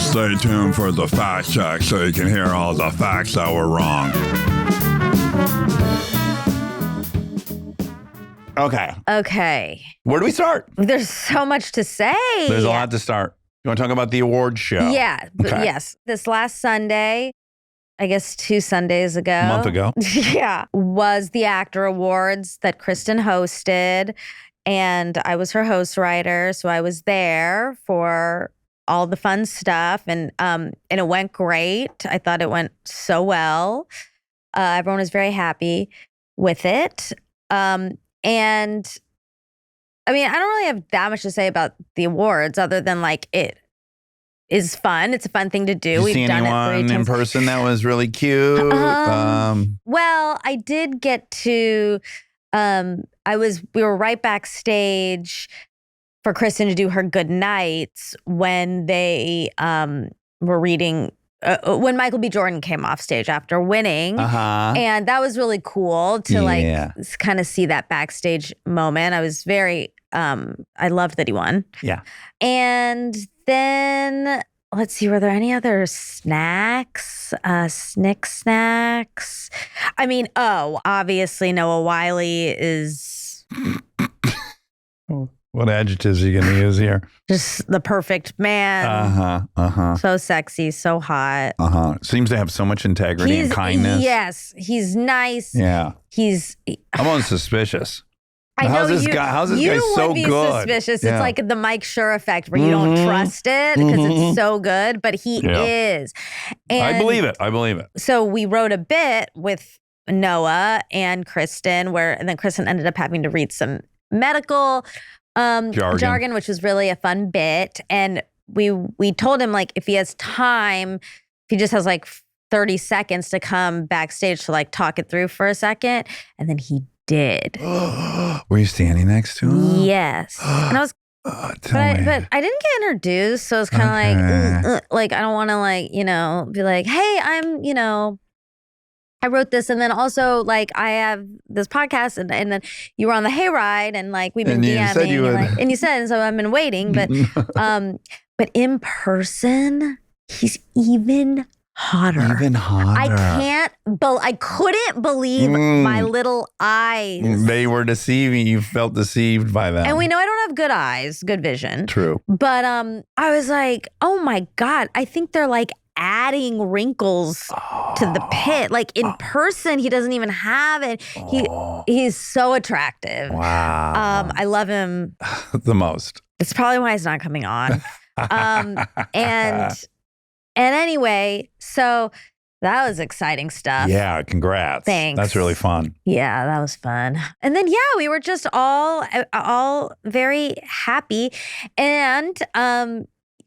Stay tuned for the fact check so you can hear all the facts that were wrong. Okay. Where do we start? There's so much to say. There's a lot to start. You want to talk about the awards show? Yeah. Okay. Yes. This last Sunday, I guess 2 Sundays ago. A month ago. Yeah. Was the Actor Awards that Kristen hosted. And I was her host writer. So I was there for all the fun stuff. And it went great. I thought it went so well. Everyone was very happy with it. And I mean, I don't really have that much to say about the awards other than like it is fun. It's a fun thing to do. Did you see anyone in person that was really cute? Well, I did get to, we were right backstage for Kristen to do her good nights when they were reading when Michael B. Jordan came off stage after winning. And that was really cool to kind of see that backstage moment. I was very, I loved that he won. Yeah. And then, let's see, were there any other snacks? Snacks? I mean, obviously Noah Wyle is... What adjectives are you going to use here? Just the perfect man. So sexy, so hot. Seems to have so much integrity and kindness. Yes, he's nice. Yeah. I'm almost suspicious. How's this guy so good? You would be suspicious. Yeah. It's like the Mike Schur effect where you don't trust it because it's so good, but he is. And I believe it. So we wrote a bit with Noah and Kristen and then Kristen ended up having to read some medical jargon, which was really a fun bit. And we told him, like, if he has time, if he just has like 30 seconds to come backstage to like talk it through for a second. And then he did. Were you standing next to him? Yes. And I was, but I didn't get introduced. So it's kind of like, I don't want to be like, hey, I'm, I wrote this, and then also like I have this podcast, and then you were on the hayride, and like we've been DMing, and you said, and so I've been waiting, but in person, he's even hotter. I couldn't believe my little eyes. They were deceiving. You felt deceived by them. And we know I don't have good eyes, good vision. True. But I was like, oh my God, I think they're like adding wrinkles to the pit. Like in person, he doesn't even have it. He's so attractive. Wow. I love him the most. It's probably why he's not coming on. And anyway, so that was exciting stuff. Yeah, congrats. Thanks. That's really fun. Yeah, that was fun. And then we were just all very happy. And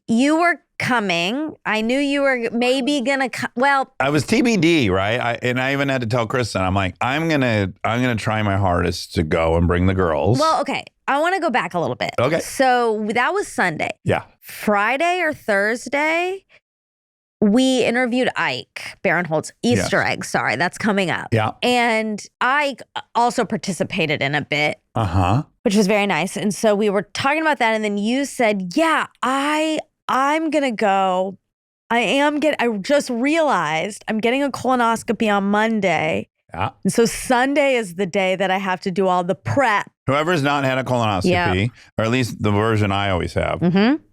you were coming. I knew you were maybe gonna come. Well, I was TBD, right? I even had to tell Kristen, I'm like, I'm gonna try my hardest to go and bring the girls. Well, okay. I want to go back a little bit. Okay. So that was Sunday. Yeah. Friday or Thursday, we interviewed Ike Barinholtz, Easter egg. Sorry, that's coming up. Yeah. And Ike also participated in a bit. Which was very nice. And so we were talking about that, and then you said, yeah, I'm going to go. I just realized I'm getting a colonoscopy on Monday. Yeah. And so Sunday is the day that I have to do all the prep. Whoever's not had a colonoscopy, or at least the version I always have,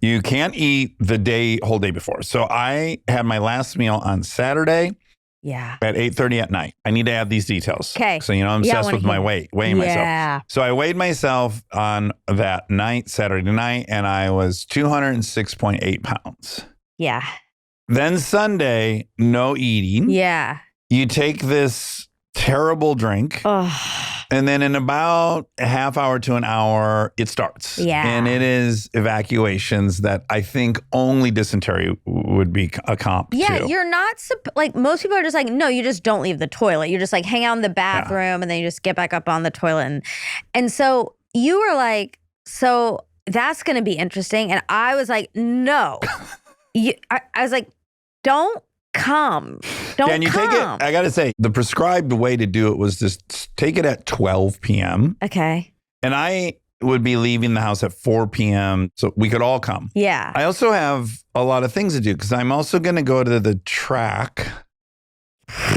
you can't eat the whole day before. So I had my last meal on Saturday. Yeah. At 8:30 at night. I need to have these details. Okay. So, I'm obsessed with my weighing myself. So I weighed myself on that night, Saturday night, and I was 206.8 pounds. Yeah. Then Sunday, no eating. Yeah. You take this terrible drink. And then in about a half hour to an hour, it starts. Yeah. And it is evacuations that I think only dysentery would be a comp to. You're not, like most people are just like, no, you just don't leave the toilet. You just like hang out in the bathroom and then you just get back up on the toilet. And so you were like, so that's going to be interesting. And I was like, no. I was like, don't come. Don't you come. Take it, I got to say, the prescribed way to do it was just take it at 12 p.m. Okay. And I would be leaving the house at 4 p.m. so we could all come. Yeah. I also have a lot of things to do because I'm also going to go to the track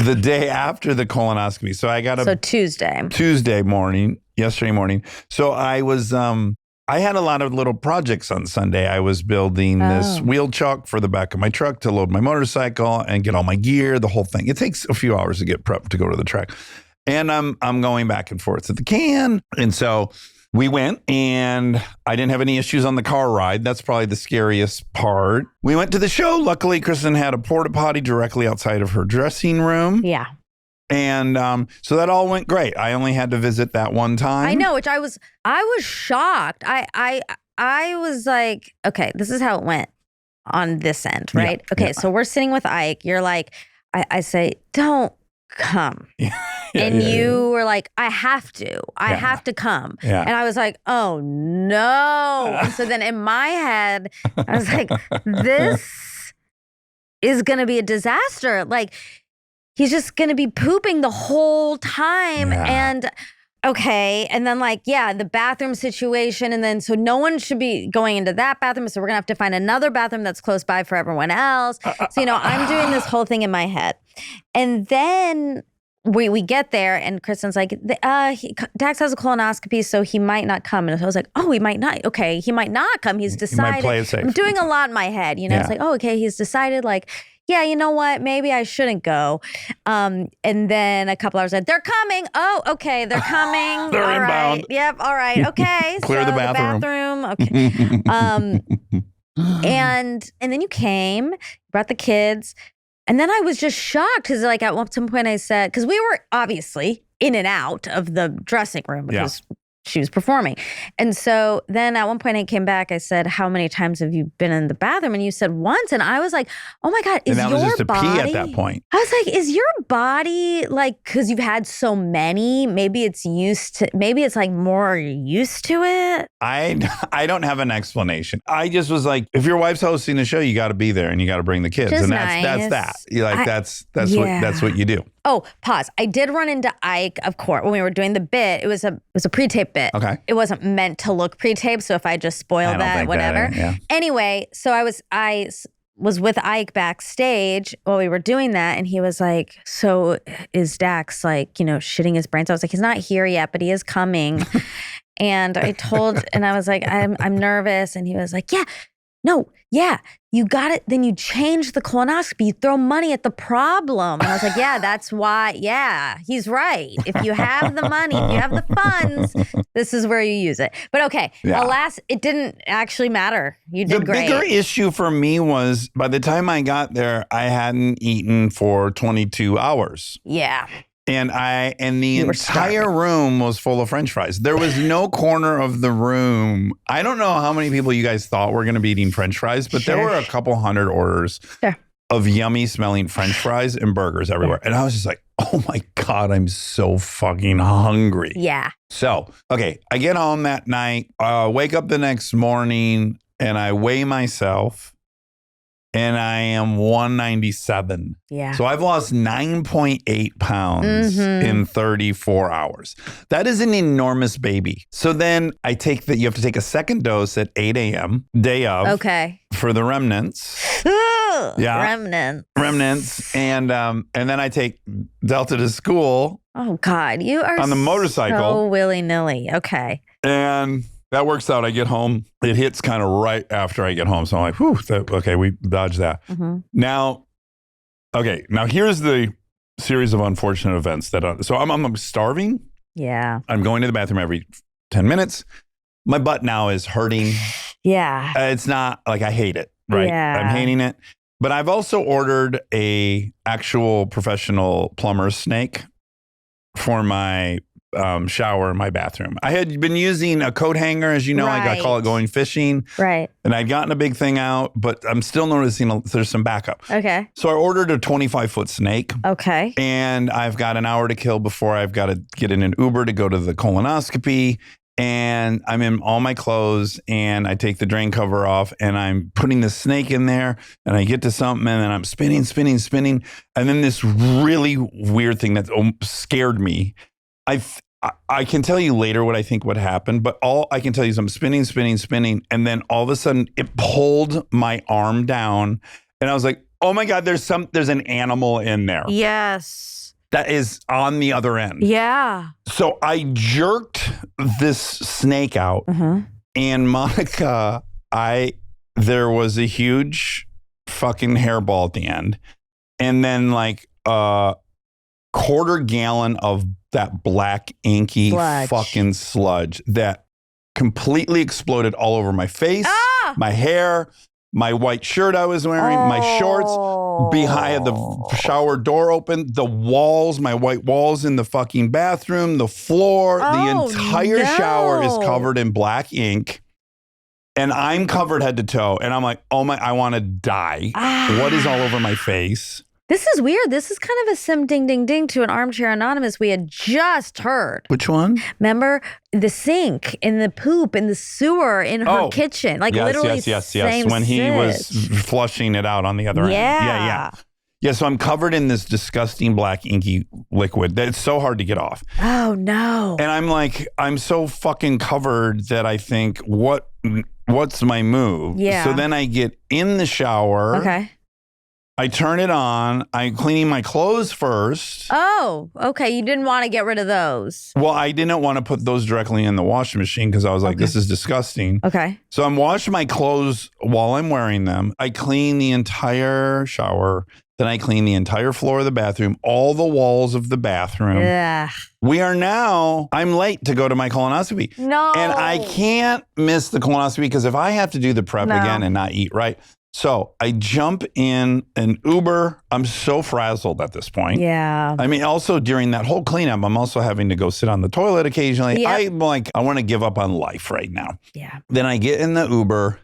the day after the colonoscopy. So I got Tuesday morning, yesterday morning. So I was, I had a lot of little projects on Sunday. I was building this wheel chuck for the back of my truck to load my motorcycle and get all my gear, the whole thing. It takes a few hours to get prepped to go to the track. And I'm going back and forth to the can. And so we went and I didn't have any issues on the car ride. That's probably the scariest part. We went to the show. Luckily, Kristen had a porta potty directly outside of her dressing room. Yeah. And so that all went great. I only had to visit that one time. I know, which I was shocked. I was like, okay, this is how it went on this end, right? Yeah, okay, yeah. So we're sitting with Ike. You're like, I say, don't come. You were like, I have to. I have to come. Yeah. And I was like, oh no. And so then in my head, I was like, this is going to be a disaster. Like, he's just going to be pooping the whole time. Yeah. And okay. And then the bathroom situation. And then, so no one should be going into that bathroom. So we're going to have to find another bathroom that's close by for everyone else. So, I'm doing this whole thing in my head. And then we get there and Kristen's like, Dax has a colonoscopy, so he might not come. And I was like, oh, he might not. Okay. He might not come. He's decided. He might play it safe. I'm doing a lot in my head. It's like, oh, okay. He's decided yeah, you know what? Maybe I shouldn't go. And then a couple hours later, they're coming. Oh, okay, they're coming. They're all inbound. Right. Yep. All right. Okay. Clear so the bathroom. Okay. And then you came, brought the kids, and then I was just shocked because at some point I said, because we were obviously in and out of the dressing room because she was performing. And so then at one point I came back, I said, how many times have you been in the bathroom? And you said once. And I was like, oh my God, is your body? And that was just a pee at that point. I was like, is your body because you've had so many, maybe it's more used to it? I don't have an explanation. I just was like, if your wife's hosting a show, you got to be there and you got to bring the kids. Just and that's that. That's what you do. Oh, pause. I did run into Ike, of course, when we were doing the bit. It was a pre-tape bit. Okay. It wasn't meant to look pre-tape, so if I just spoiled that, whatever. Anyway, so I was with Ike backstage while we were doing that, and he was like, so is Dax shitting his brains? I was like, he's not here yet, but he is coming. And I was like, I'm nervous. And he was like, you got it. Then you change the colonoscopy. You throw money at the problem. And I was like, yeah, that's why. Yeah, he's right. If you have the money, if you have the funds, this is where you use it. But okay, alas, it didn't actually matter. You did great. The bigger issue for me was by the time I got there, I hadn't eaten for 22 hours. Yeah. And the entire room was full of French fries. There was no corner of the room. I don't know how many people you guys thought were going to be eating French fries, but there were a couple hundred orders of yummy smelling French fries and burgers everywhere. And I was just like, oh my God, I'm so fucking hungry. Yeah. So, okay, I get home that night, wake up the next morning, and I weigh myself. And I am 197. Yeah. So I've lost 9.8 pounds in 34 hours. That is an enormous baby. So then you have to take a second dose at 8 a.m. day of. Okay. For the remnants. Remnants. And then I take Delta to school. Oh God, you are on the motorcycle. So willy-nilly. Okay. And that works out. I get home. It hits kind of right after I get home. So I'm like, whew, okay, we dodged that. Mm-hmm. Now here's the series of unfortunate events so I'm starving. Yeah. I'm going to the bathroom every 10 minutes. My butt now is hurting. Yeah. It's not I hate it, right? Yeah. I'm hating it. But I've also ordered a actual professional plumber's snake for my shower in my bathroom. I had been using a coat hanger, as you know, I call it going fishing. Right. And I'd gotten a big thing out, but I'm still noticing there's some backup. Okay. So I ordered a 25-foot snake. Okay. And I've got an hour to kill before I've got to get in an Uber to go to the colonoscopy. And I'm in all my clothes and I take the drain cover off and I'm putting the snake in there and I get to something and then I'm spinning. And then this really weird thing that scared me. I can tell you later what I think would happen, but all I can tell you is I'm spinning, and then all of a sudden it pulled my arm down, and I was like, oh my God, there's an animal in there. Yes. That is on the other end. Yeah. So I jerked this snake out, and Monica, there was a huge fucking hairball at the end, and then like a quarter gallon of that black inky fucking sludge that completely exploded all over my face, my hair, my white shirt I was wearing, my shorts, behind the shower door open, the walls, my white walls in the fucking bathroom, the floor, the entire shower is covered in black ink. And I'm covered head to toe. And I'm like, oh my, I want to die. What is all over my face? This is weird. This is kind of a sim ding ding ding to an Armchair Anonymous we had just heard. Which one? Remember the sink in the poop in the sewer in her kitchen? Like literally yes. When he was flushing it out on the other end. Yeah. So I'm covered in this disgusting black inky liquid that it's so hard to get off. Oh no. And I'm like, I'm so fucking covered that I think, what's my move? Yeah. So then I get in the shower. Okay. I turn it on. I'm cleaning my clothes first. Oh, okay. You didn't want to get rid of those. Well, I didn't want to put those directly in the washing machine because I was like, this is disgusting. Okay. So I'm washing my clothes while I'm wearing them. I clean the entire shower. Then I clean the entire floor of the bathroom, all the walls of the bathroom. Yeah. I'm late to go to my colonoscopy. No. And I can't miss the colonoscopy because if I have to do the prep again and not eat right. So I jump in an Uber. I'm so frazzled at this point. Yeah. I mean, also during that whole cleanup, I'm also having to go sit on the toilet occasionally. Yep. I'm like, I want to give up on life right now. Yeah. Then I get in the Uber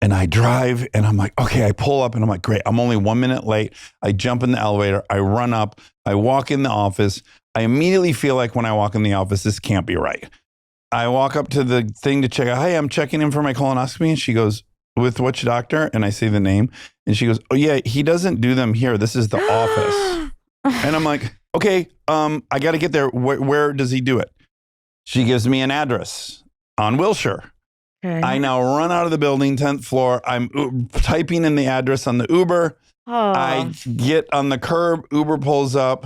and I drive and I'm like, okay, I pull up and I'm like, great, I'm only 1 minute late. I jump in the elevator. I run up. I walk in the office. I immediately feel like when I walk in the office, this can't be right. I walk up to the thing to check out. Hey, I'm checking in for my colonoscopy. And she goes, with which doctor? And I say the name. And she goes, oh yeah, he doesn't do them here. This is the office. And I'm like, okay, I got to get there. Where does he do it? She gives me an address on Wilshire. Okay. I now run out of the building, 10th floor. I'm typing in the address on the Uber. I get on the curb. Uber pulls up.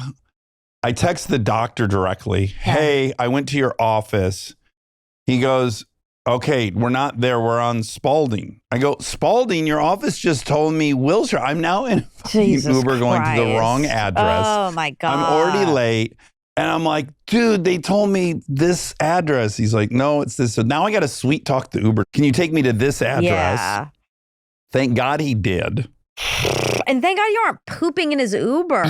I text the doctor directly. Hey, I went to your office. He goes, okay, we're not there. We're on Spalding. I go, Spalding? Your office just told me Wilshire. I'm now in Uber going to the wrong address. Oh, my God. I'm already late. And I'm like, dude, they told me this address. He's like, no, it's this. So now I got to sweet talk the Uber. Can you take me to this address? Yeah. Thank God he did. And thank God you aren't pooping in his Uber.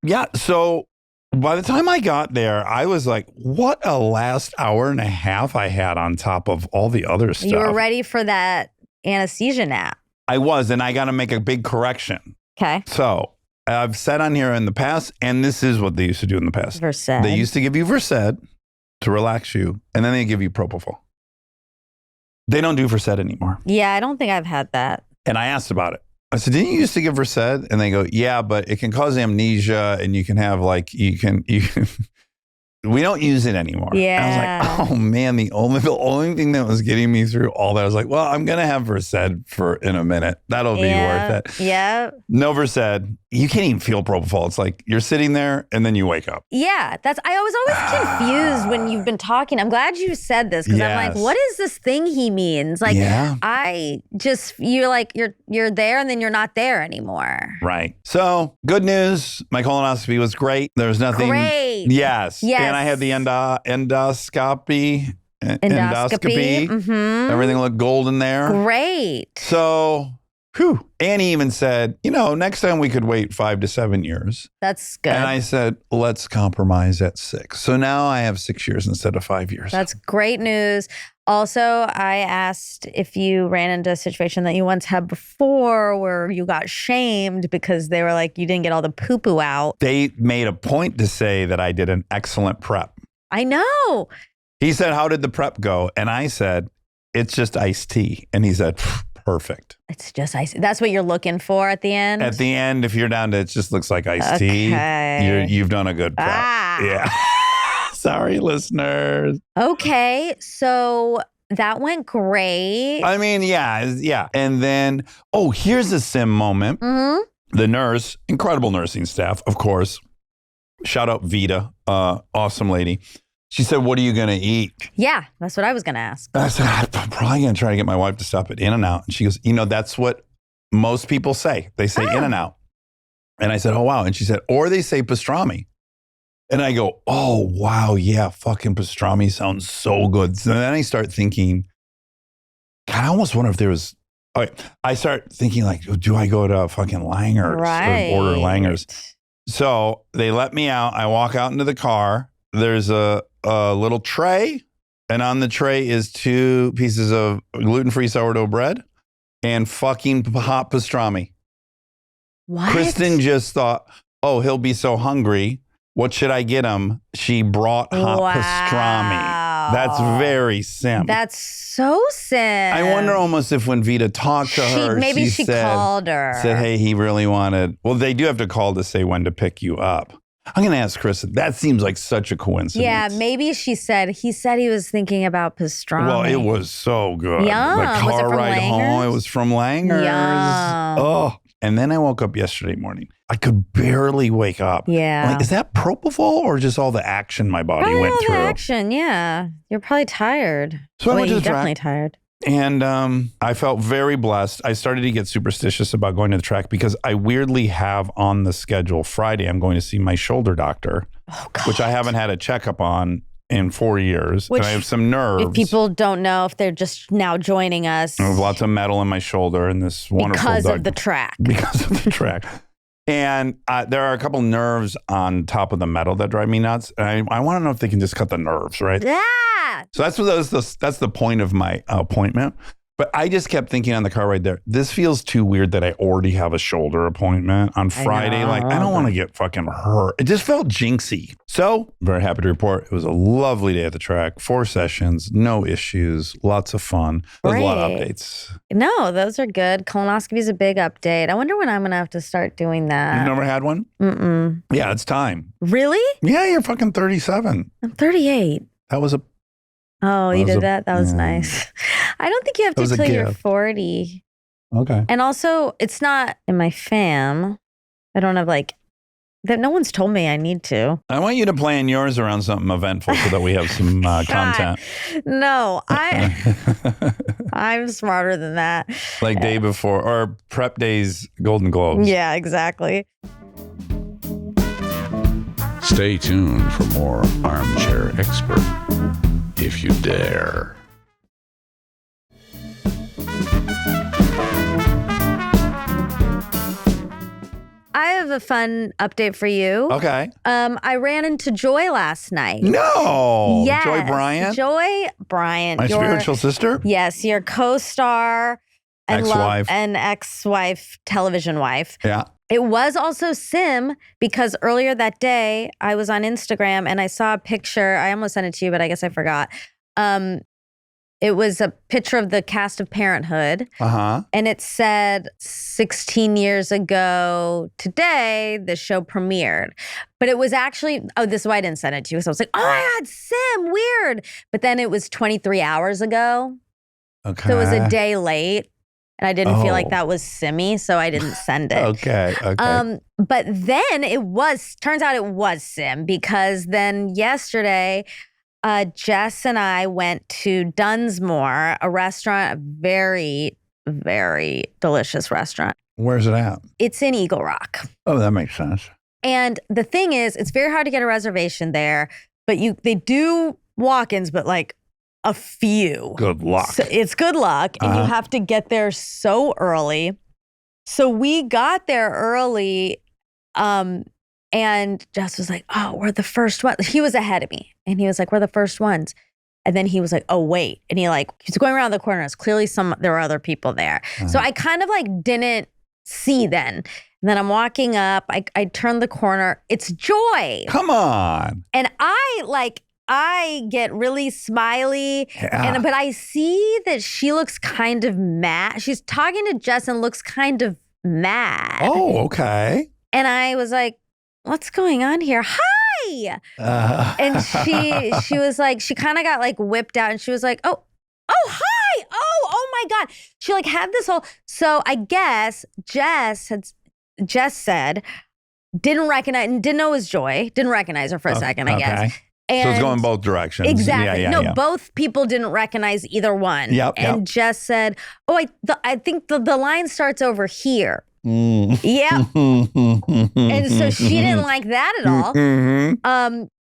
Yeah. So by the time I got there, I was like, what a last hour and a half I had on top of all the other stuff. You were ready for that anesthesia nap. I was, and I got to make a big correction. Okay. So I've said on here in the past, and this is what they used to do in the past. Versed. They used to give you Versed to relax you, and then they give you propofol. They don't do Versed anymore. Yeah, I don't think I've had that. And I asked about it. I said, didn't you used to give Versed? And they go, yeah, but it can cause amnesia, and you can have we don't use it anymore. Yeah. And I was like, oh man, the only thing that was getting me through all that, I was like, well, I'm going to have Versed in a minute. That'll be worth it. Yeah. No Versed. You can't even feel propofol. It's like you're sitting there and then you wake up. Yeah. I was always confused when you've been talking. I'm glad you said this because I'm like, what is this thing he means? Like, you're like, you're there and then you're not there anymore. Right. So good news. My colonoscopy was great. There's nothing. Great. Yes. And I had the endoscopy. Mm-hmm. Everything looked golden there. Great. So, Annie even said, next time we could wait 5 to 7 years. That's good. And I said, let's compromise at 6. So now I have 6 years instead of 5 years. That's great news. Also, I asked if you ran into a situation that you once had before where you got shamed because they were like, you didn't get all the poo-poo out. They made a point to say that I did an excellent prep. I know. He said, how did the prep go? And I said, it's just iced tea. And he said, perfect. It's just iced. That's what you're looking for at the end? At the end, if you're down to it just looks like iced tea, you've done a good prep. Yeah. Sorry, listeners. Okay, so that went great. I mean, yeah. And then, here's a Sim moment. Mm-hmm. The nurse, incredible nursing staff, of course. Shout out Vita, awesome lady. She said, what are you going to eat? Yeah, that's what I was going to ask. I said, I'm probably going to try to get my wife to stop at In-N-Out. And she goes, that's what most people say. They say In-N-Out. And I said, oh, wow. And she said, or they say pastrami. And I go, oh, wow, yeah, fucking pastrami sounds so good. So then I start thinking, God, I almost wonder if there was, I start thinking like, do I go to fucking Langer's or order Langer's? So they let me out. I walk out into the car. There's a little tray. And on the tray is 2 pieces of gluten-free sourdough bread and fucking hot pastrami. What? Kristen just thought, oh, he'll be so hungry. What should I get him? She brought hot pastrami. That's very Sim. That's so Sim. I wonder almost if when Vita talked to her, maybe she called her. Said, hey, he really wanted, well, they do have to call to say when to pick you up. I'm going to ask Kristen. That seems like such a coincidence. Yeah, maybe he said he was thinking about pastrami. Well, it was so good. Yum. The car Was it from ride home, it was from Langer's. Yum. Oh, and then I woke up yesterday morning. I could barely wake up. Yeah. I'm like, is that propofol or just all the action my body went through? The action, yeah. You're probably tired. So I went to the track. Definitely tired. And I felt very blessed. I started to get superstitious about going to the track because I weirdly have on the schedule Friday, I'm going to see my shoulder doctor, which I haven't had a checkup on in 4 years. Which, and I have some nerves. If people don't know, if they're just now joining us. I have lots of metal in my shoulder and this wonderful Because of the track. Because of the track. And there are a couple nerves on top of the metal that drive me nuts. And I want to know if they can just cut the nerves, right? Yeah. So that's the point of my appointment. But I just kept thinking on the car ride there, this feels too weird that I already have a shoulder appointment on Friday. I don't want to get fucking hurt. It just felt jinxy. So very happy to report it was a lovely day at the track. 4 sessions, no issues, lots of fun. There's a lot of updates. No, those are good. Colonoscopy is a big update. I wonder when I'm going to have to start doing that. You've never had one? Mm-mm. Yeah, it's time. Really? Yeah, you're fucking 37. I'm 38. That was a... Oh, you did that? That was nice. I don't think you have to till you're 40. Okay. And also, it's not in my fam. I don't have that. No one's told me I need to. I want you to plan yours around something eventful so that we have some content. No, I'm smarter than that. Like day before or prep days, Golden Globes. Yeah, exactly. Stay tuned for more Armchair Expert, if you dare. I have a fun update for you. Okay. I ran into Joy last night. No. Yes. Joy Bryant? Joy Bryant. My spiritual sister? Yes, your co-star and ex-wife. And ex-wife, television wife. Yeah. It was also Sim because earlier that day I was on Instagram and I saw a picture. I almost sent it to you, but I guess I forgot. It was a picture of the cast of Parenthood. Uh-huh. And it said 16 years ago today, the show premiered. But it was actually, this is why I didn't send it to you. So I was like, oh my God, Sim, weird. But then it was 23 hours ago. Okay. So it was a day late. And I didn't feel like that was Simmy, so I didn't send it. Okay. But then turns out it was Sim because then yesterday, Jess and I went to Dunsmore, a restaurant, a very, very delicious restaurant. Where's it at? It's in Eagle Rock. Oh, that makes sense. And the thing is, it's very hard to get a reservation there, but they do walk-ins, but like a few. Good luck. So it's good luck, and you have to get there so early. So we got there early, and Jess was like, oh, we're the first one. He was ahead of me, and he was like, we're the first ones. And then he was like, oh, wait. And he's going around the corner. It's clearly there were other people there. So I kind of didn't see then. And then I'm walking up. I turned the corner. It's Joy. Come on. And I get really smiley, Yeah. but I see that she looks kind of mad. She's talking to Jess and looks kind of mad. Oh, okay. And I was like, what's going on here? Hi, hi. And she was like, she kind of got like whipped out and she was like, oh, hi. Oh my God. She like had this whole, so I guess Jess said, didn't know it was Joy. Didn't recognize her for a second, I guess. And so it's going both directions. Exactly. Yeah. Both people didn't recognize either one. And Jess said, oh, I think the line starts over here. Yeah. And so she didn't like that at all.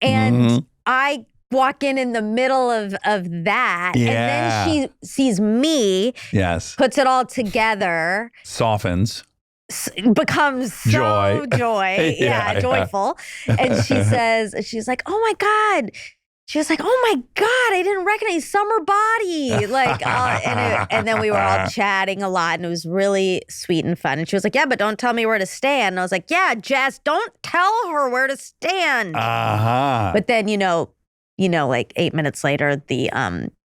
And I walk in the middle of that. And then she sees me. Yes. Puts it all together. Softens. Becomes so joyful. And she's like, oh my God. She was like, oh my God, I didn't recognize Summer Body. Like, and then we were all chatting a lot and it was really sweet and fun. And she was like, yeah, but don't tell me where to stand. And I was like, yeah, Jess, don't tell her where to stand. But then, like 8 minutes later, the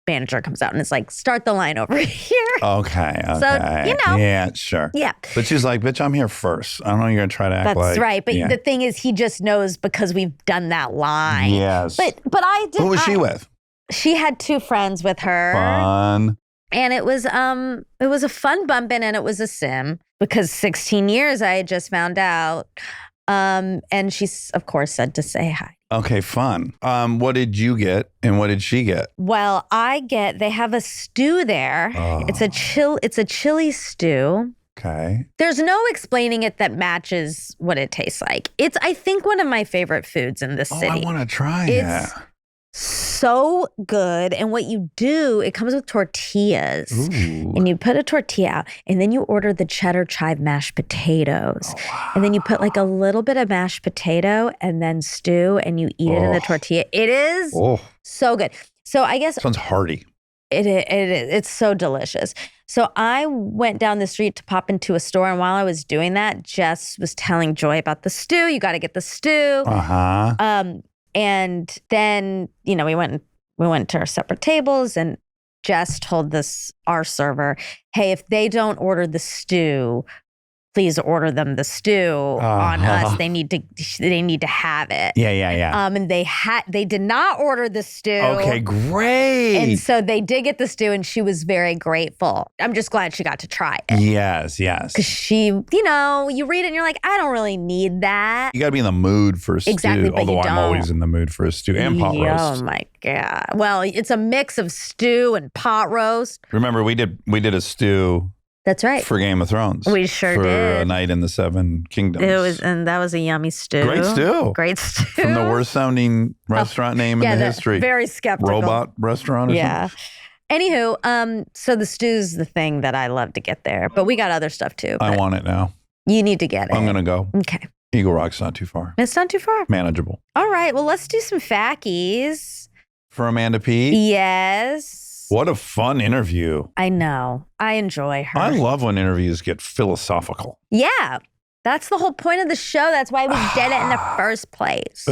manager comes out and it's like, start the line over here. Okay. So, Yeah, sure. Yeah. But she's like, bitch, I'm here first. I don't know you're going to try to act That's like. That's right. But the thing is, he just knows because we've done that line. Yes. But I did. Who was she with? She had 2 friends with her. Fun. And it was a fun bumping and it was a sim because 16 years I had just found out. And she, of course, said to say hi. Okay, fun. What did you get and what did she get? Well, they have a stew there. Oh. It's a chili stew. Okay. There's no explaining it that matches what it tastes like. It's, I think, one of my favorite foods in this city. I want to try it. So good. And what you do, it comes with tortillas. Ooh. And you put a tortilla out and then you order the cheddar chive mashed potatoes. Oh, wow. And then you put like a little bit of mashed potato and then stew and you eat it in the tortilla. It is so good. So I guess sounds hearty. It is. It's so delicious. So I went down the street to pop into a store. And while I was doing that, Jess was telling Joy about the stew. You got to get the stew. And then, we went to our separate tables and Jess told our server, hey, if they don't order the stew, please order them the stew on us. They need to have it. Yeah. And they did not order the stew. Okay, great. And so they did get the stew and she was very grateful. I'm just glad she got to try it. Yes. Because she, you read it and you're like, I don't really need that. You got to be in the mood for a stew. Exactly, but although I'm always in the mood for a stew and pot roast. Oh my God. Well, it's a mix of stew and pot roast. Remember, we did a stew. That's right. For Game of Thrones. We sure did. For A Night in the Seven Kingdoms. And that was a yummy stew. Great stew. From the worst sounding restaurant name in the history. Very skeptical. Robot restaurant or something? Anywho, so the stew's the thing that I love to get there. But we got other stuff too. I want it now. You need to get it. I'm going to go. Okay. Eagle Rock's not too far. It's not too far. Manageable. All right. Well, let's do some fackies. For Amanda Peet? Yes. What a fun interview. I know. I enjoy her. I love when interviews get philosophical. Yeah. That's the whole point of the show. That's why we did it in the first place.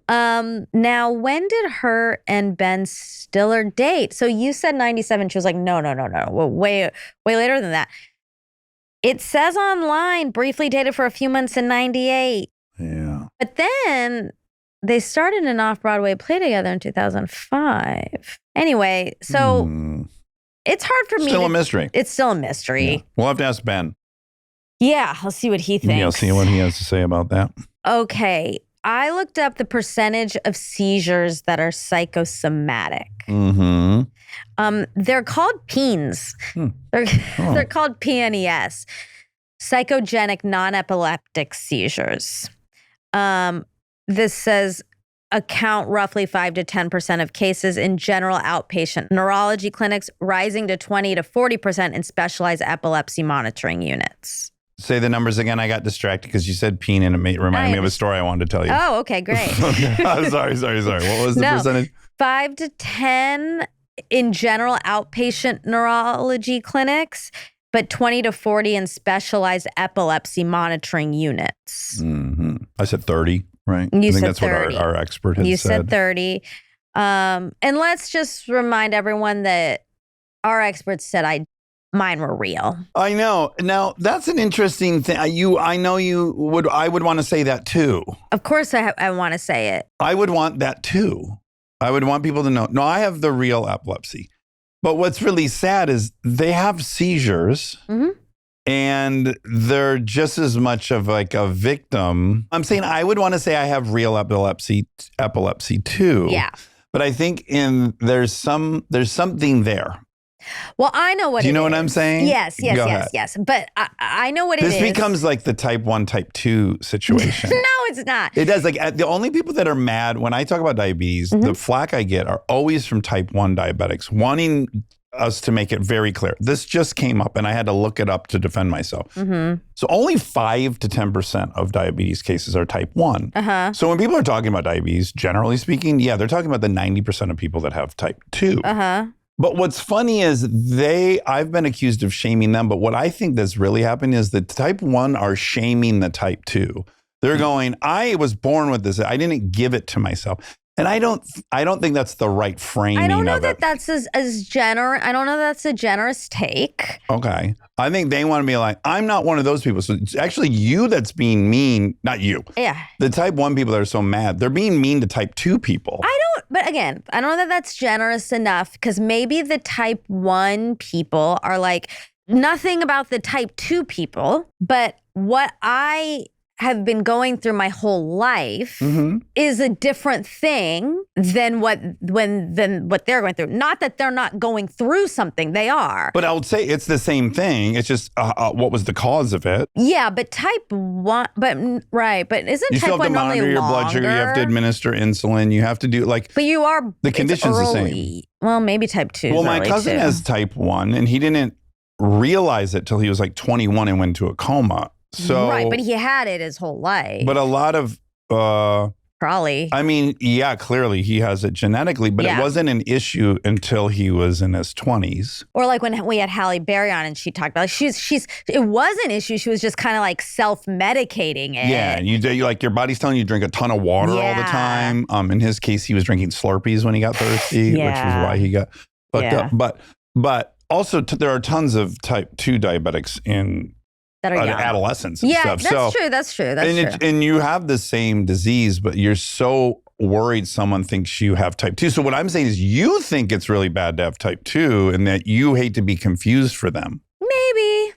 Now, when did her and Ben Stiller date? So you said 97. She was like, no. Well, way later than that. It says online, briefly dated for a few months in 98. Yeah. But then they started an off-Broadway play together in 2005. Anyway, so it's hard for me. Still a mystery. It's still a mystery. Yeah. We'll have to ask Ben. Yeah, I'll see what he thinks. Yeah, I'll see what he has to say about that. Okay. I looked up the percentage of seizures that are psychosomatic. They're called PENS. They're called PNES. Psychogenic non-epileptic seizures. This says account roughly 5 to 10% of cases in general outpatient neurology clinics, rising to 20 to 40% in specialized epilepsy monitoring units. Say the numbers again. I got distracted because you said peen and it reminded me of a story I wanted to tell you. Oh, okay, great. Sorry. What was the percentage? 5 to 10 in general outpatient neurology clinics, but 20 to 40 in specialized epilepsy monitoring units. I said 30. Right. I think that's 30. What our expert has said. You said 30. And let's just remind everyone that our expert said mine were real. I know. Now, that's an interesting thing. I know I would want to say that too. Of course I want to say it. I would want that too. I would want people to know, no, I have the real epilepsy. But what's really sad is they have seizures and they're just as much of like a victim. I'm saying I would want to say I have real epilepsy too. Yeah. But I think there's something there. Well, I know what it is. Do you know what I'm saying? Yes. But I know what it is. This becomes like the type 1, type 2 situation. No, it's not. It does. Like the only people that are mad when I talk about diabetes, the flack I get are always from type 1 diabetics wanting us to make it very clear. This just came up and I had to look it up to defend myself. So only 5 to 10% of diabetes cases are type 1. So when people are talking about diabetes, generally speaking, yeah, they're talking about the 90% of people that have type 2. But what's funny is I've been accused of shaming them. But what I think that's really happening is the type 1 are shaming the type 2. They're going, I was born with this. I didn't give it to myself. And I don't think that's the right framing of it. I don't know that that's as generous. I don't know that's a generous take. Okay. I think they want to be like, I'm not one of those people. So it's actually you that's being mean, not you. Yeah. The type 1 people that are so mad, they're being mean to type 2 people. But again, I don't know that that's generous enough because maybe the type 1 people are like nothing about the type 2 people. But what I have been going through my whole life is a different thing than what they're going through. Not that they're not going through something, they are. But I would say it's the same thing. It's just what was the cause of it? Yeah, but type 1, but isn't you type 1 normally longer? You still have to monitor your blood sugar. You have to administer insulin. You have to do But you are the condition's the same. Well, maybe type 2. Well, my cousin has type 1, and he didn't realize it till he was like 21 and went into a coma. So, right, but he had it his whole life. But a lot of probably. I mean, yeah, clearly he has it genetically, but it wasn't an issue until he was in his 20s. Or like when we had Halle Berry on and she talked about it was an issue. She was just kind of like self-medicating it. Yeah, you like your body's telling you to drink a ton of water all the time. In his case, he was drinking Slurpees when he got thirsty, which is why he got fucked up. But also there are tons of type 2 diabetics in that are adolescents and stuff. That's true. And you have the same disease, but you're so worried someone thinks you have type 2. So what I'm saying is you think it's really bad to have type 2 and that you hate to be confused for them. Maybe.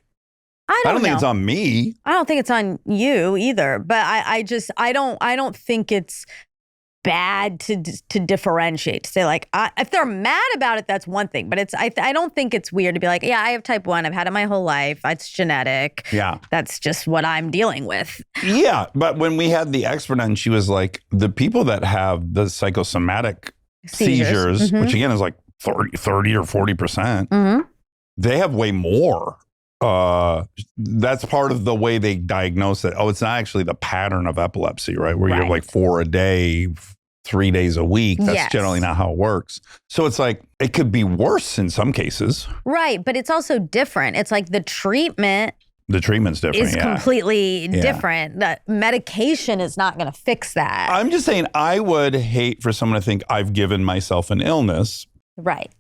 I don't think it's on me. I don't think it's on you either. But I don't think it's bad to differentiate, to say like, if they're mad about it, that's one thing. But I don't think it's weird to be like, yeah, I have type 1. I've had it my whole life. It's genetic. Yeah. That's just what I'm dealing with. Yeah. But when we had the expert on, she was like, the people that have the psychosomatic seizures which again is like 30 or 40%, they have way more. That's part of the way they diagnose it. Oh, it's not actually the pattern of epilepsy, right? Where you're like 4 a day, 3 days a week. That's generally not how it works. So it's like, it could be worse in some cases. Right. But it's also different. It's like the treatment's different. Is completely different. The medication is not going to fix that. I'm just saying, I would hate for someone to think I've given myself an illness. Right.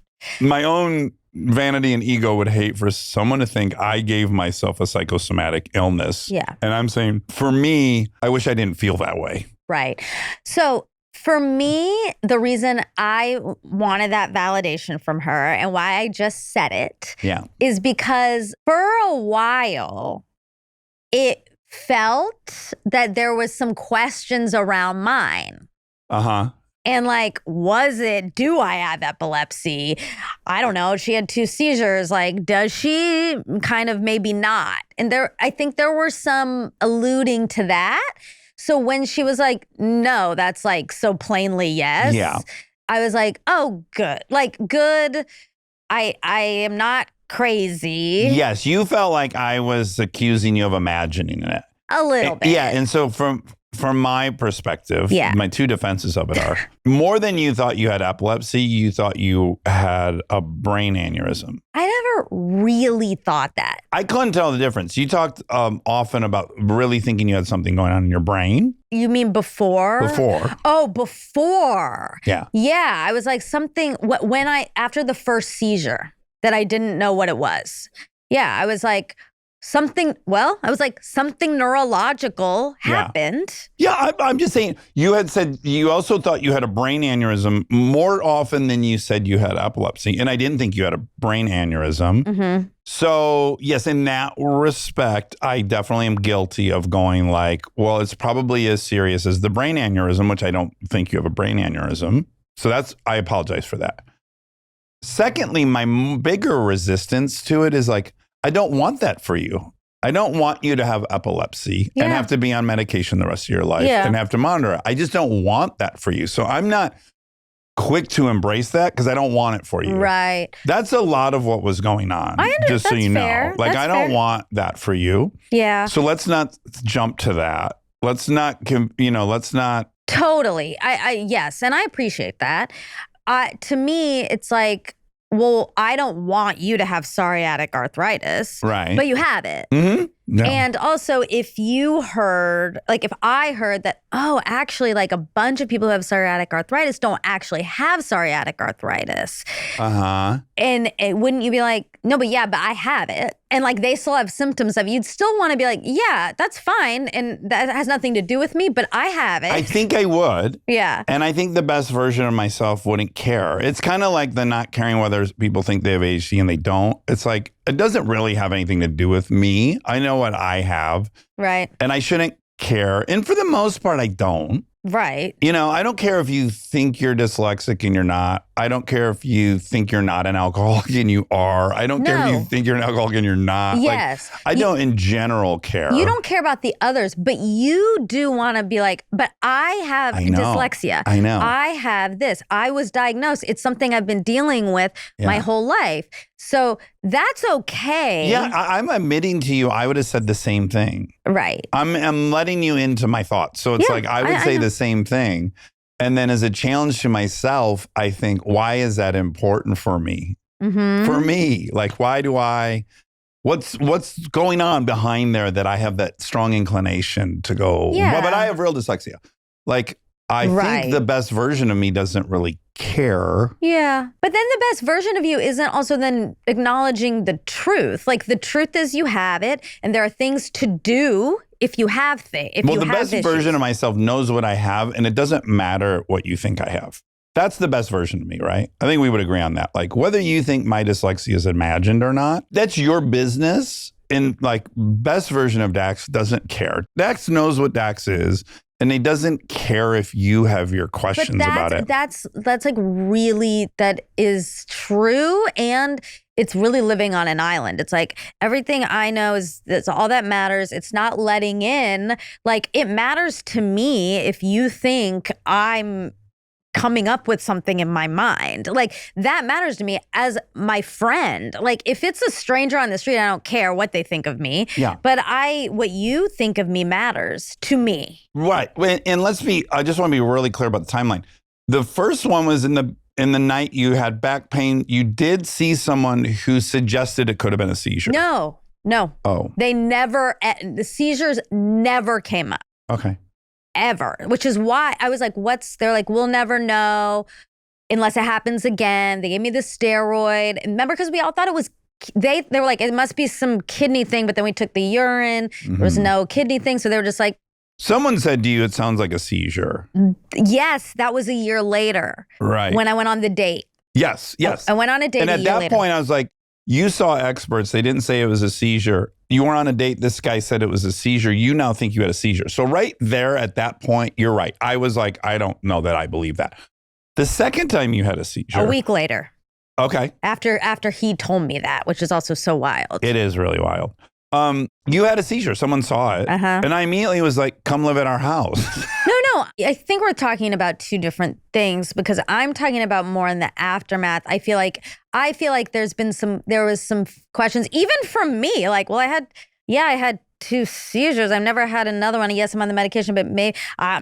My own vanity and ego would hate for someone to think I gave myself a psychosomatic illness. Yeah. And I'm saying, for me, I wish I didn't feel that way. Right. So for me, the reason I wanted that validation from her and why I just said it is because for a while, it felt that there was some questions around mine. And like, do I have epilepsy? I don't know. She had 2 seizures. Like, does she? Kind of, maybe not. And I think there were some alluding to that. So when she was like, no, that's like so plainly yes. Yeah. I was like, oh, good. Like, good. I am not crazy. Yes, you felt like I was accusing you of imagining it. A little bit. Yeah, and so from my perspective, my 2 defenses of it are, more than you thought you had epilepsy, you thought you had a brain aneurysm. I never really thought that. I couldn't tell the difference. You talked often about really thinking you had something going on in your brain. You mean before? Before. Oh, before. Yeah. Yeah, I was like something, after the first seizure. that I didn't know what it was. Yeah, I was like, something neurological happened. Yeah, I'm just saying, you had said you also thought you had a brain aneurysm more often than you said you had epilepsy. And I didn't think you had a brain aneurysm. Mm-hmm. So yes, in that respect, I definitely am guilty of going like, well, it's probably as serious as the brain aneurysm, which I don't think you have a brain aneurysm. So I apologize for that. Secondly, my bigger resistance to it is like, I don't want that for you. I don't want you to have epilepsy and have to be on medication the rest of your life and have to monitor it. I just don't want that for you. So I'm not quick to embrace that because I don't want it for you. Right. That's a lot of what was going on. I understand. Just so you know. Like, I don't want that for you. Yeah. So let's not jump to that. Let's not. Totally. Yes. And I appreciate that. To me, it's like, well, I don't want you to have psoriatic arthritis. Right. But you have it. Mm-hmm. No. And also, if I heard that, oh, actually, like a bunch of people who have psoriatic arthritis don't actually have psoriatic arthritis. Uh-huh. And wouldn't you be like, no, but I have it. And like they still have symptoms of it. You'd still want to be like, yeah, that's fine. And that has nothing to do with me, but I have it. I think I would. Yeah. And I think the best version of myself wouldn't care. It's kind of like the not caring whether people think they have ADHD and they don't. It's like, it doesn't really have anything to do with me. I know what I have. Right. And I shouldn't care. And for the most part, I don't. Right. I don't care if you think you're dyslexic and you're not. I don't care if you think you're not an alcoholic and you are. I don't care if you think you're an alcoholic and you're not. Yes. I don't in general care. You don't care about the others, but you do want to be like, but I have dyslexia. I know. I have this. I was diagnosed. It's something I've been dealing with my whole life. So that's okay. Yeah, I'm admitting to you, I would have said the same thing. Right. I'm letting you into my thoughts. So it's like, I would say the same thing. And then as a challenge to myself, I think, why is that important for me? Mm-hmm. For me, like, what's going on behind there that I have that strong inclination to go, well, but I have real dyslexia. Like, I think the best version of me doesn't really care. Yeah. But then the best version of you isn't also then acknowledging the truth. Like the truth is you have it and there are things to do if you have things. Well, the best version of myself knows what I have and it doesn't matter what you think I have. That's the best version of me, right? I think we would agree on that. Like whether you think my dyslexia is imagined or not, that's your business. And like best version of Dax doesn't care. Dax knows what Dax is. And he doesn't care if you have your questions about it. That's like really, that is true. And it's really living on an island. It's like everything I know is that's all that matters. It's not letting in. Like it matters to me if you think I'm coming up with something in my mind. Like that matters to me as my friend. Like if it's a stranger on the street, I don't care what they think of me. Yeah. But what you think of me matters to me. Right. And I just want to be really clear about the timeline. The first one was in the night you had back pain. You did see someone who suggested it could have been a seizure. No. Oh. The seizures never came up. Okay. Ever, which is why I was like, they're like, we'll never know unless it happens again. They gave me the steroid. Remember, because we all thought it was, they were like, it must be some kidney thing, but then we took the urine. Mm-hmm. There was no kidney thing. So they were just like. Someone said to you, it sounds like a seizure. Yes, that was a year later. Right. When I went on the date. Yes. I went on a date. And at that point, I was like, you saw experts. They didn't say it was a seizure. You were on a date. This guy said it was a seizure. You now think you had a seizure. So right there at that point, you're right. I was like, I don't know that I believe that. The second time you had a seizure. A week later. Okay. After he told me that, which is also so wild. It is really wild. You had a seizure. Someone saw it. Uh-huh. And I immediately was like, come live at our house. No. I think we're talking about two different things because I'm talking about more in the aftermath. I feel like there was some questions, even from me, like, well, I had 2 seizures. I've never had another one. Yes, I'm on the medication, but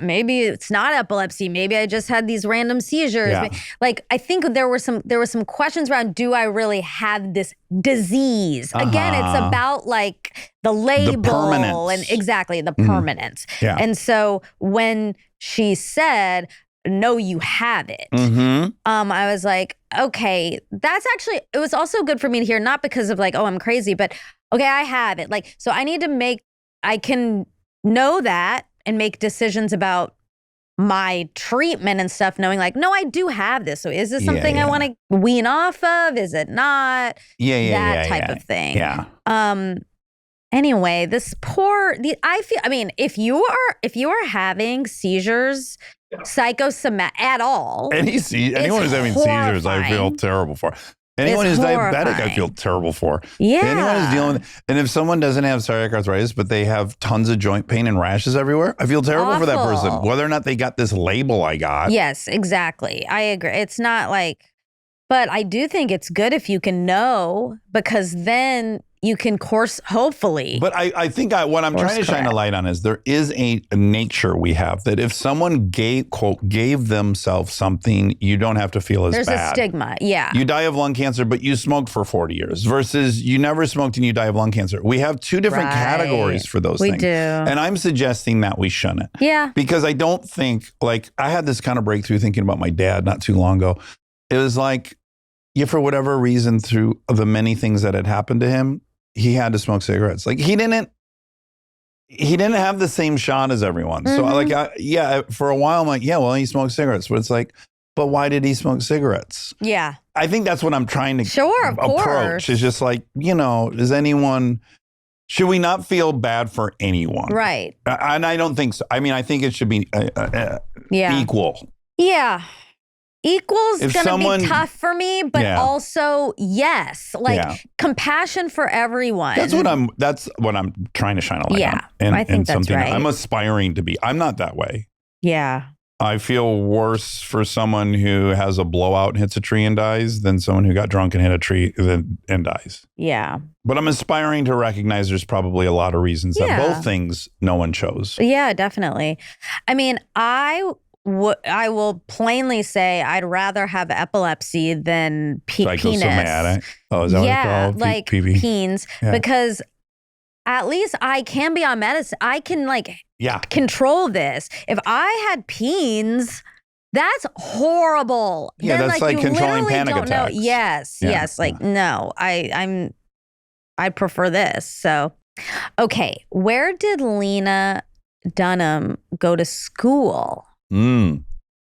maybe it's not epilepsy. Maybe I just had these random seizures. Yeah. Like, I think there were some questions around, do I really have this disease? Uh-huh. Again, it's about like the label permanence. And exactly the permanence. Yeah. And so when she said, know you have it. Mm-hmm. I was like, okay, that's actually, it was also good for me to hear, not because of like, oh, I'm crazy, but okay, I have it. Like, so I can know that and make decisions about my treatment and stuff, knowing like, no, I do have this. So is this something I want to wean off of? Is it not? That type of thing. Yeah. Anyway, I mean, if you are having seizures, psychosomatic at all, anyone who's having seizures, I feel terrible for. Anyone who's diabetic, I feel terrible for. Yeah. Anyone who's dealing with, and if someone doesn't have psoriatic arthritis, but they have tons of joint pain and rashes everywhere, I feel terrible for that person, whether or not they got this label I got. Yes, exactly. I agree. It's not like, but I do think it's good if you can know, because then you can hopefully. But I think what I'm trying to shine a light on is there is a nature we have that if someone gave themselves something, you don't have to feel as bad. There's a stigma, yeah. You die of lung cancer, but you smoked for 40 years versus you never smoked and you die of lung cancer. We have two different categories for those things. We do. And I'm suggesting that we shouldn't. Yeah. Because I don't think, like, I had this kind of breakthrough thinking about my dad not too long ago. It was like, for whatever reason, through the many things that had happened to him, he had to smoke cigarettes. Like he didn't have the same shot as everyone. So for a while I'm like, yeah, well, he smoked cigarettes. But it's like, but why did he smoke cigarettes? Yeah. I think that's what I'm trying to approach. Course. Is just like, should we not feel bad for anyone? Right. And I don't think so. I mean, I think it should be equal. Yeah. Equal's going to be tough for me, but also, yes, compassion for everyone. That's what I'm trying to shine a light on. And I think that's right. I'm aspiring to be. I'm not that way. Yeah. I feel worse for someone who has a blowout and hits a tree and dies than someone who got drunk and hit a tree and dies. Yeah. But I'm aspiring to recognize there's probably a lot of reasons that both things no one chose. Yeah, definitely. I mean, I will plainly say I'd rather have epilepsy than penis. Psychosomatic. Oh, is that what it's called? Like peens, because at least I can be on medicine. I can control this. If I had peens, that's horrible. Yeah, then, that's like controlling panic attacks. Yes. No, I'd prefer this. So, okay, where did Lena Dunham go to school?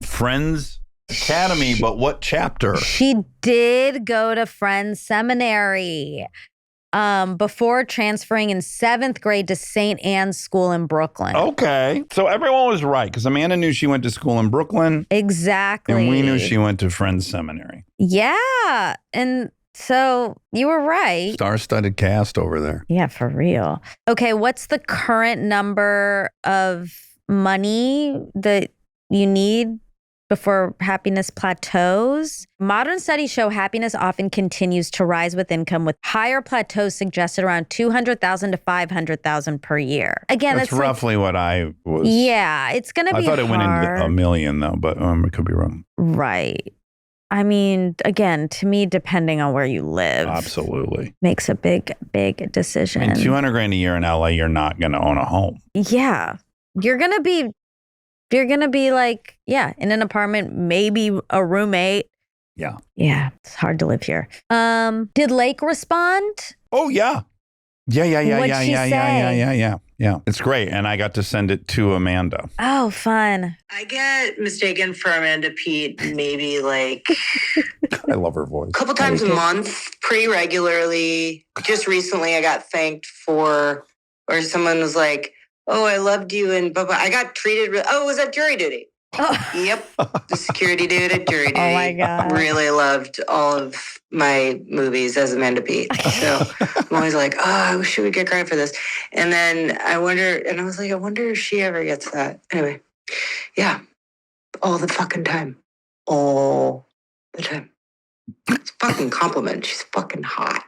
Friends Academy, but what chapter? She did go to Friends Seminary before transferring in 7th grade to St. Anne's School in Brooklyn. Okay. So everyone was right, because Amanda knew she went to school in Brooklyn. Exactly. And we knew she went to Friends Seminary. Yeah. And so you were right. Star-studded cast over there. Yeah, for real. Okay, what's the current number of money that you need before happiness plateaus? Modern studies show happiness often continues to rise with income, with higher plateaus suggested around $200,000 to $500,000 per year. Again, that's roughly what I was. Yeah, it's going to be hard. I thought it went into $1 million though, but it could be wrong. Right. I mean, again, to me, depending on where you live, absolutely makes a big decision. I mean, $200,000 a year in LA, you're not going to own a home. Yeah, you're gonna be like, in an apartment, maybe a roommate. Yeah. Yeah, it's hard to live here. Did Lake respond? Oh yeah. What'd she say? Yeah. It's great. And I got to send it to Amanda. Oh, fun. I get mistaken for Amanda Peet maybe like I love her voice. A couple times a month, pretty regularly. Just recently I got thanked for, or someone was like, oh, I loved you, and I got treated. It was at jury duty. Oh. Yep, the security dude at jury duty. Oh my God. Really loved all of my movies as Amanda Peet. So I'm always like, oh, I wish she would get credit for this. And then I wonder if she ever gets that. Anyway, yeah, all the fucking time. All the time. It's a fucking compliment. She's fucking hot.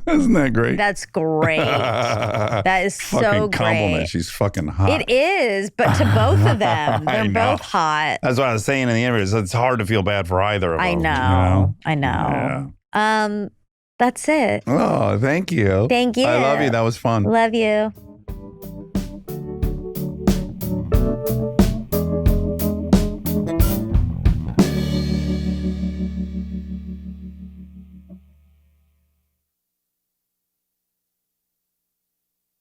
Isn't that great? That's great. That is so fucking great. Compliment. She's fucking hot. It is, but to both of them, they're both hot. That's what I was saying in the interview. It's hard to feel bad for either of them. I know. Yeah. That's it. Oh, thank you. Thank you. I love you. That was fun. Love you.